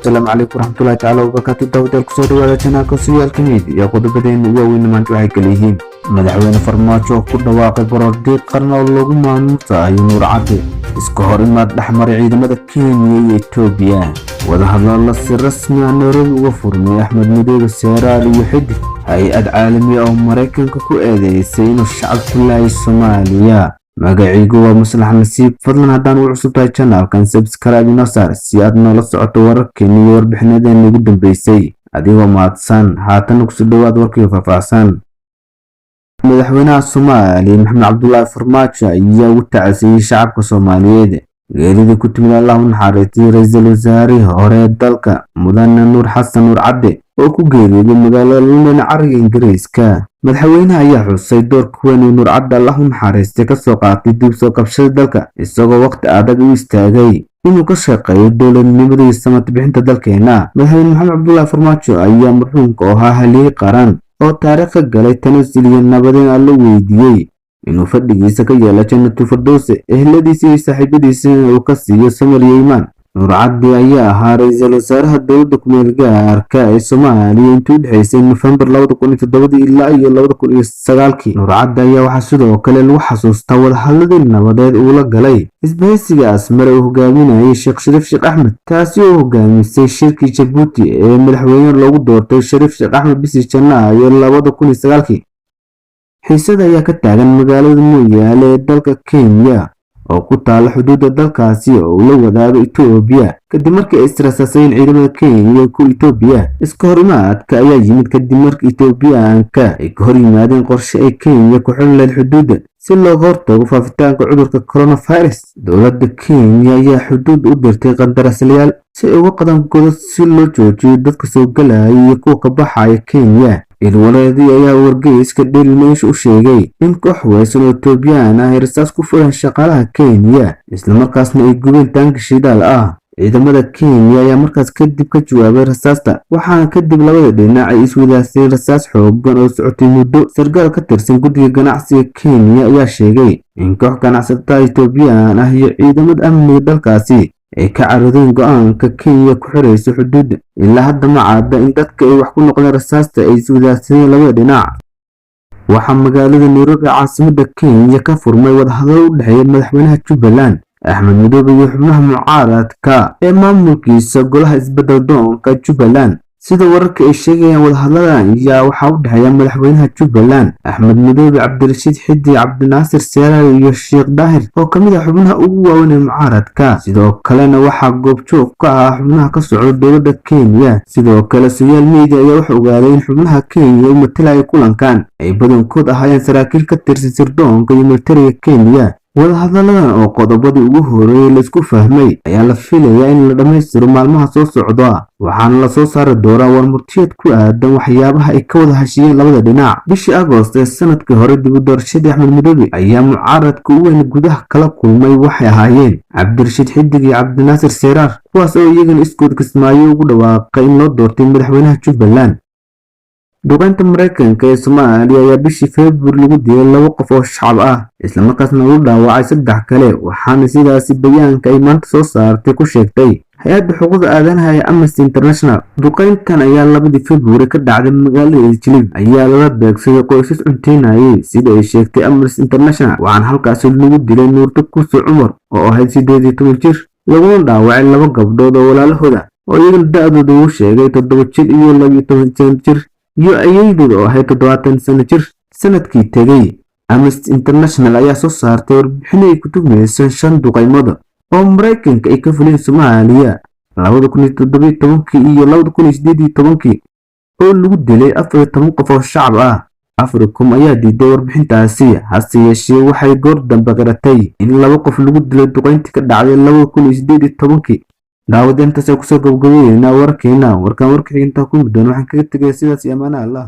السلام عليكم ورحمة الله تعالى وبركاته. داود الكسور ولا تناقص سويا الكميد يقود بدين وين ما انتو هيكليهين مدحوين فرماجو كل واقع برودي قرنا اللوغ مانوتا نور عدي اسكهور ما دحمر عيد مدى كينيا إثيوبيا وذهب الله السر رسمي عن نوري وفرمي أحمد مدير السيرالي وحد هيئة عالمية أو مريكان كوكو إيديسين الشعب كله الصومالية magacaygu waa Maslax Nasiib. fadlan haddaan u cusubtahay channelkan subscribe inoo saar si aad noola socoto wararkeena iyo warbixinadeena ugu dambeysay adigoo mahadsan. haatan ku soo dhawaad warkii faahfaahsan. madaxweynaha Soomaaliya Maxamed Cabdullaahi Farmaajo ayaa u tacsiyay shacabka Soomaaliyeed geeridii ku timid Allah u naxariistay ra'iisul wasaarihii hore dalka Mudane Nuur Xasan Nuur Cadde oo ku geeriyooday magaalada London cariga Ingiriiska. madaxweynaha ayaa xusay doorka weyn ee Nuur Cadde Allah u naxariistay ka soo qaatay dib soo kabashada dalka isagoo waqti adag u istaagay inuu ka shaqeeyo dowladnimada iyo samad bixinta dalkeena. madaxweyne Maxamed Cabdullaahi Farmaajo ayaa marxuumka ahaa halyeey qaran oo taariikhda galay tanaasul iyo nabadeen alla weydiiyay inuu fadhigiisa ka yeelo Jannatul Firdaws eheladiisa iyo saaxiibadiisa uu ka siiyo samir iyo iimaan. Nuur Cadde ayaa ahaa ra'iisul wasaaraha dowladda ku meel gaarka ee Soomaaliya intii u dhaxaysay November 2007 ilaa 2009. Nuur Cadde ayaa waxaa sidoo kale lagu xasuustaa wadahadalladii nabadeed uu la galay isbahaysiga Asmara uu hogaaminayay Sheekh Shariif Sheekh Axmed taasi oo hogaamisay shirkii Djibouti ee madaxweyne loogu doortay Shariif Sheekh Axmed bishii Janaayo 2009. xiisada ayaa ka taagan magaalada Moyale ee dalka Kenya oo ku taala xuduudda dalkaasi oo la wadaago Itoobiya kadib markii ay israasaaseen ciidamada Kenya iyo kuwa Itoobiya. iska horimaadka ayaa yimid kadib markii Itoobiyaanka ay ka hor yimaadeen qorshe ay Kenya ku xidhan lahayd xuduudda si looga hortago faafitaanka cudurka coronavirus. dowladda Kenya ayaa xuduud u dirtay qandaraaslayaal si ay uga qadaan godad si loo joojiyo dadka soo galaya iyo kuwa ka baxaya Kenya. ilwaleedii ayaa wargeyska Daily Nation u sheegay in koox weysan oo Itoobiyaan ah ay rasaas ku fureen shaqaalaha Kenya isla markaasna ay gubeen taangi shidaal ah. ciidamada Kenya ayaa markaas kadib ka jawaabay rasaasta waxaana kadib labada dhinac ay iswadaarsadeen rasaas xooggan oo socotay muddo. sarkaal ka tirsan guddiga ganacsiga Kenya ayaa sheegay in koox ganacsatada Itoobiyaan ah iyo ciidamada amniga dalkaasi ay ka caroodeen go'aanka Kenya ku xirayso xuduudda. ilaa hadda ma cadda in dadka ay wax ku noqdeen rasaasta ay iswadaarsadeen labada dhinac. waxaa magaalada Nairobi caasimadda Kenya ka furmay wadahadalo u dhexeeya madaxweynaha Jubbaland Axmed Madoobe iyo xubnaha mucaaradka ee maamulkiisa golaha isbedel doonka Jubbaland. sida wararka ay sheegayaan wadahadaladan ayaa waxaa u dhexeeya madaxweynaha Jubbaland Axmed Madoobe, Cabdirashiid Xiddi, Cabdinaasir Seeraar iyo Sheekh Daahir oo ka mid ah xubnaha ugu waaweyn ee mucaaradka. sidoo kalena waxaa goobjoog ka ah xubnaha ka socda dowladda Kenya. sidoo kale social media ayaa wax ogaaday in xubnaha Kenya u matalaya kulankan ay badankood ahaayeen saraakiil ka tirsan sirdoonka iyo militariga Kenya. wadahadaladan oo qodobadii ugu horeeyay la isku fahmay ayaa la filayaa in la dhammaystiro maalmaha soo socda waxaana la soo saari doonaa warmurtiyeed ku aadan waxyaabaha ay ka wada heshiiyeen labada dhinac. bishii Agoost ee sanadkii hore dib u doorashadii Axmed Madoobe ayaa mucaaradka u weyn gudaha kala kulmay waxay ahaayeen Cabdirashiid Xiddig iyo Cabdinaasir Seeraar kuwaas oo iyagana iskood kismaayo ugu dhawaaqay in loo doortay madaxweynaha Jubbaland. duqeynta Mareykanka ee Soomaaliya ayaa bishii February lagu dilay 2 qof oo shacab ah isla markaasna lagu dhaawacay 3 kale waxaana sidaasi bayaanka ay maanta soo saartay ku sheegtay hay'adda xuquuqda aadanaha ee Amnesty International. duqeyntan ayaa 2 February ka dhacday magaalada Idlib ayaa lala beegsaday qoysas cunteynayay sida ay sheegtay Amnesty International. waxaana halkaasi lagu dilay Nuurto Kuso Cumar oo ahayd 18 jir laguna dhaawacay 2 gabdhood oo walaalahooda oo iyagana da'dooda uu sheegay 7 jir iyo 12 jir iyo ayaydood oo ahayd 70 sano jir. sanadkii tegay Amnesty International ayaa soo saartay warbixin ay ku tuhmayso 5 duqeymood oo Mareykanka ay ka fuleen Soomaaliya 2017 iyo 2018 oo lagu dilay 14 qof oo shacab ah. Africom ayaa diiday warbixintaasi hase yeeshee waxay goor dambe garatay in 2 qof lagu dilay duqeyntii ka dhacday 2018. daawadeentas ay kusoo gabagabeeyeen wararkeena warkan warka xigta ku muddo waxaan kaga tagay sidaas iyo amaana Allah.